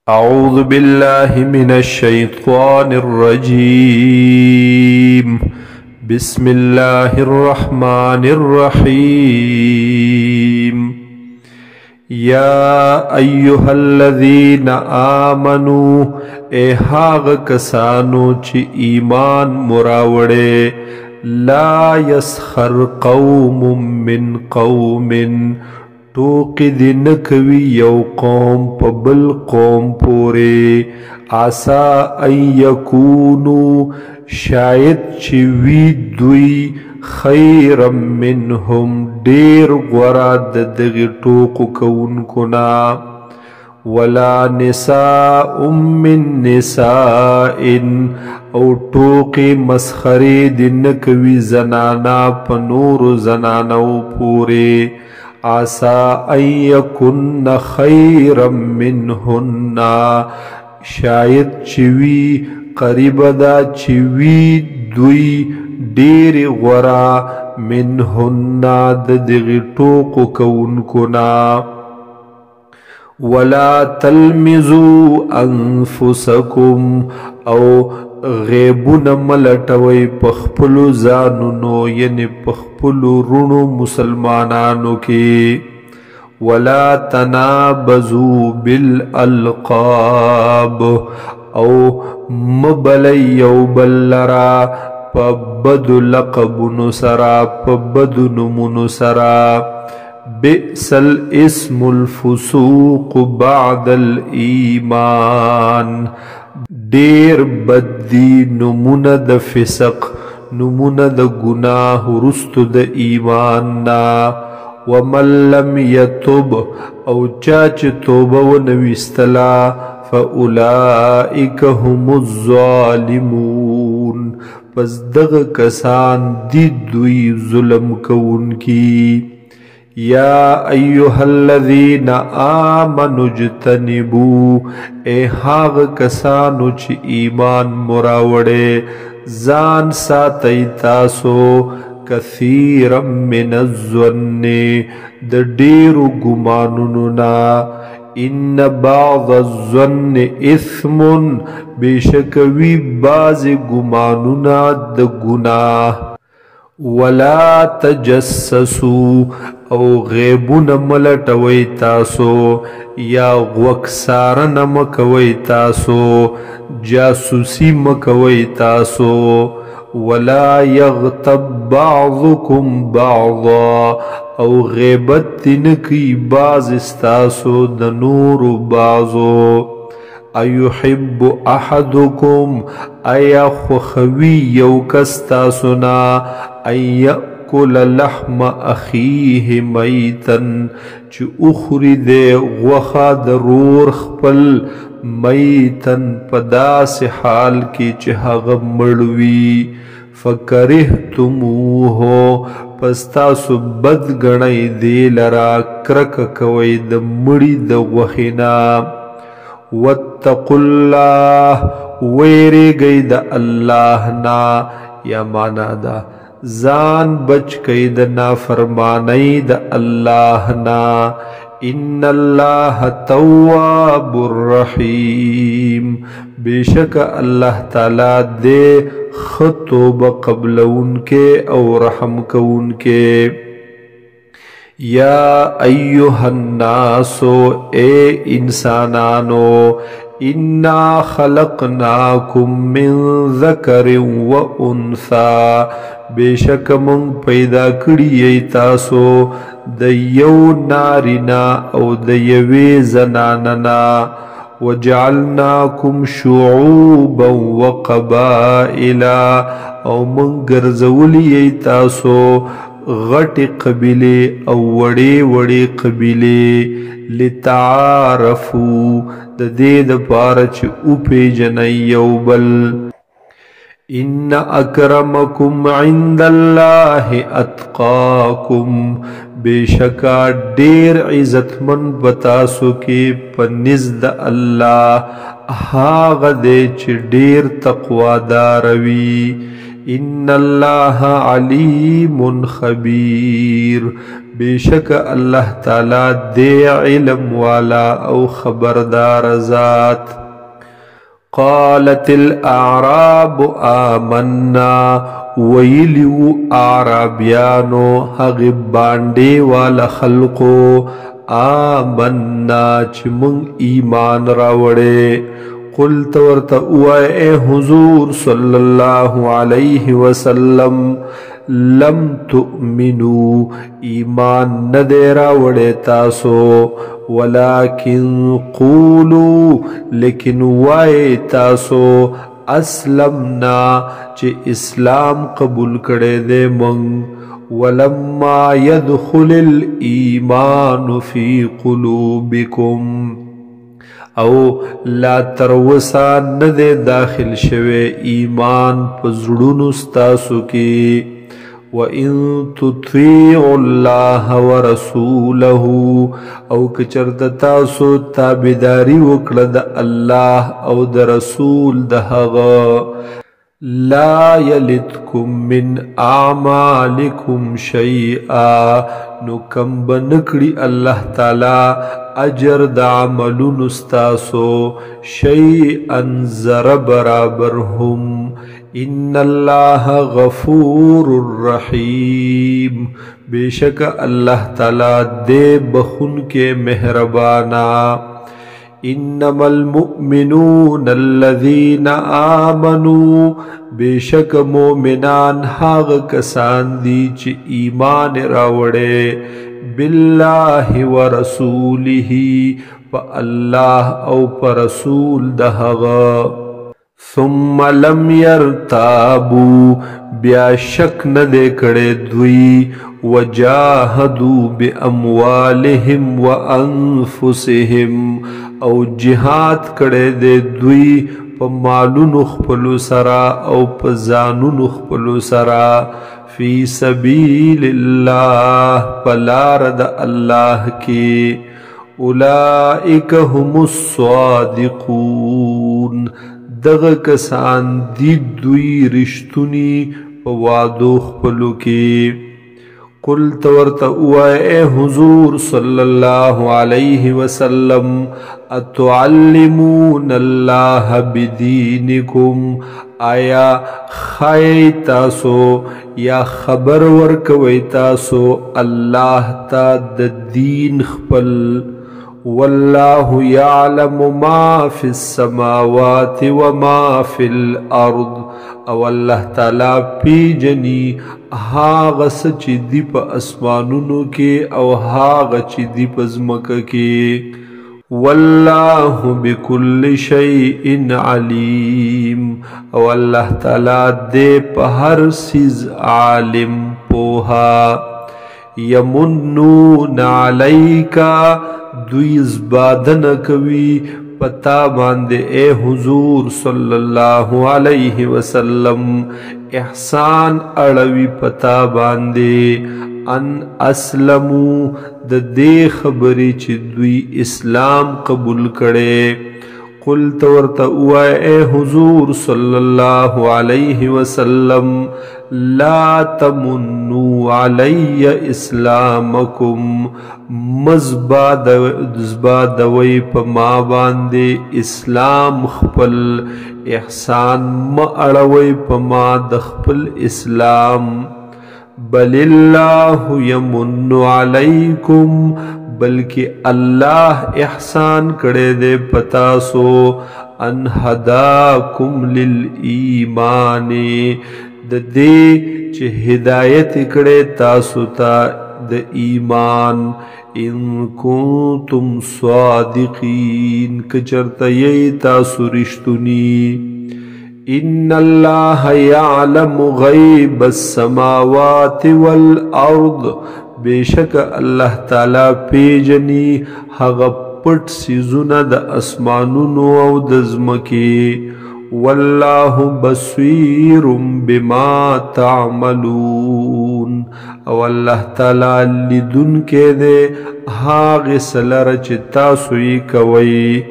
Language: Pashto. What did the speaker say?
أعوذ بالله من الشيطان الرجيم. بسم الله الرحمن الرحيم. يا أيها الذين آمنوا اے هاغ کسانو چی ایمان مراوڑے لا يسخر قوم من قوم ټوکی دی نکوی یو قوم پا بل قوم پورے آسا ان یکونو شاید چی وی دوی خیرم منهم دیر غورا ددغی ټوکو کونکونا ولا نساء من نساء او ټوکی مسخری دی نکوی زنانا پا نور زنانو پورے آسا ان یکن خیرا منہن شاید چوی قریب دا چوی دوی دیر غورا منہن ددغی ٹوکو کونکنا ولا تلمزوا انفسکم او غیبون ملٹوی پخپلو زانونو یعنی پخپلو رونو مسلمانانو کی ولا تنابزوا بالالقاب او مبلی یو بلرا پبد لقبنو سرا پبد نمونو سرا بئس الاسم الفسوق بعد الایمان دیر بدی نمونه د فسق نمونه د گناه رستو د ایماننا ومن لم یتب او چاچ توبه و نویستلا فاولائک هم الظالمون پس دغ کسان دی دوی ظلم کون کی یا ایها الذین آمنوا اجتنبوا اے هاغ کسانو چی ایمان مراوڑے زان ساتی تاسو کثیرا من الظن د ډیرو گمانوننا ان بعض الظن اثم بیشکوی باز گمانونا د گناہ ولا تجسسوا او غیبون ملٹوی تاسو یا غوکسارن مکوی تاسو جاسوسی مکوی تاسو ولا یغتب بعضکم بعضا او غیبت تنکی باز استاسو دنور بعضو ایحب احدکم ایا خوخوی یو کستاسونا ایأکل لحم اخیه میتن چی اخری دے غوخا درور خپل میتن پداس حال کی چی حغ مڑوی فکرہتموہو پستاسو بد گنائی دی لرا کرک کوئی د مڑی د غوخینا واتقوا اللہ ویرے گئی دا اللہ نا یا مانا دا زان بچ کئی دا نافرمانی دا اللہ نا ان اللہ تواب الرحیم بے شک اللہ تعالی دے خطوب قبل ان کے او رحم کو ان کے یا ایوہ الناسو اے انسانانو انا خلقناکم من ذکر و انثا بے شک من پیدا کری تاسو د یو نارینا او د یوی زناننا وجعلناکم شعوبا و قبائلا او من گرزولی تاسو غٹ قبیلے او وڑے وڑے قبیلے لتعارفو د دید پارچ اوپی جنائی یوبل ان اکرمکم عند اللہ اتقاکم بے شکا دیر عزتمن بتاسو کے پنزد اللہ ہاغ دے چ دیر تقوی داروی ان اللہ علیم خبیر بیشک اللہ تعالی دے علم والا او خبردار ذات قالت الاعراب آمنا ویلیو اعرابیانو حغب باندے والا خلقو آمنا چی من ایمان راوڑے قلت ورطا اے حضور صلی اللہ علیہ وسلم لم تؤمنو ایمان ندے راوڑے تاسو ولیکن قولو لیکن وائے تاسو اسلمنا چی اسلام قبول کرے دے منگ ولما يدخل الایمان فی قلوبکم او لا تروسا ندے داخل شوے ایمان پزڑون استاسو کی وَإِن تُطِيعُوا اللَّهَ وَرَسُولَهُ او کچرد تاسو تابداری وکړه د الله او د رسول دهغه لا یلتکم من اعمالکم شیئا نو کم بنکڑی اللہ تعالی اجر دا عملون استاسو شیئا زر برابر ہم ان اللہ غفور الرحیم بیشک اللہ تعالی دے بخن کے مہربانا انما المؤمنون الذین آمنوا بیشک مومنان حاغ کسان دی چی ایمان راوڑے باللہ ورسولہ پا اللہ او پا رسول دہغا ثم لم يرتابوا بیا شک ندے کڑے دوی وجاہدوا باموالہم وانفسہم او جہاد کڑے دے دوی پا مالون اخپلو سرا او پا زانون اخپلو سرا فی سبیل اللہ پلارد اللہ کی اولئک هم الصادقون دغ کسان دی دوی رشتونی پا وعدو خپلو کی قل تورتا اے حضور صلی اللہ علیہ وسلم اتعلمون اللہ بدینکم آیا خائی تاسو یا خبر ورکوی تاسو اللہ تا دین خپل واللہ یعلم ما فی السماوات وما فی الارض او اللہ تعالی پی جنی ہاغ سچی دی پا اسمانونو کے او ہاغ چی دی پا زمک کے واللہ بکل شیئن علیم او اللہ تعالی دے پا ہر سیز عالم پوہا یمنون علیکا دوی ازبادن کوي پتا باندے اے حضور صلی اللہ علیہ وسلم احسان اڑوی پتا باندے ان اسلمو دے خبری چی دوی اسلام قبول کرے قل تورتا اے حضور صلی اللہ علیہ وسلم لا تمنو علی اسلامکم مزبادوی پا ما باندے اسلام خپل احسان ما اڑوی پا ما دخپل اسلام بل اللہ یمن علیکم بلکہ اللہ احسان کرے دے پتاسو ان ہداکم للایمان دے چھ ہدایت کرے تاسو تا دا ایمان ان کنتم صادقین کچرتا یہی تاسو رشتنی ان اللہ یعلم غیب السماوات والارض بیشک اللہ تعالی پیجنی حغ پٹ سیزونا دا اسمانونو او دزمکی واللہ بصیر بما تعملون او اللہ تعالی لدن کے دے حاغ سلر چتا سوئی کوئی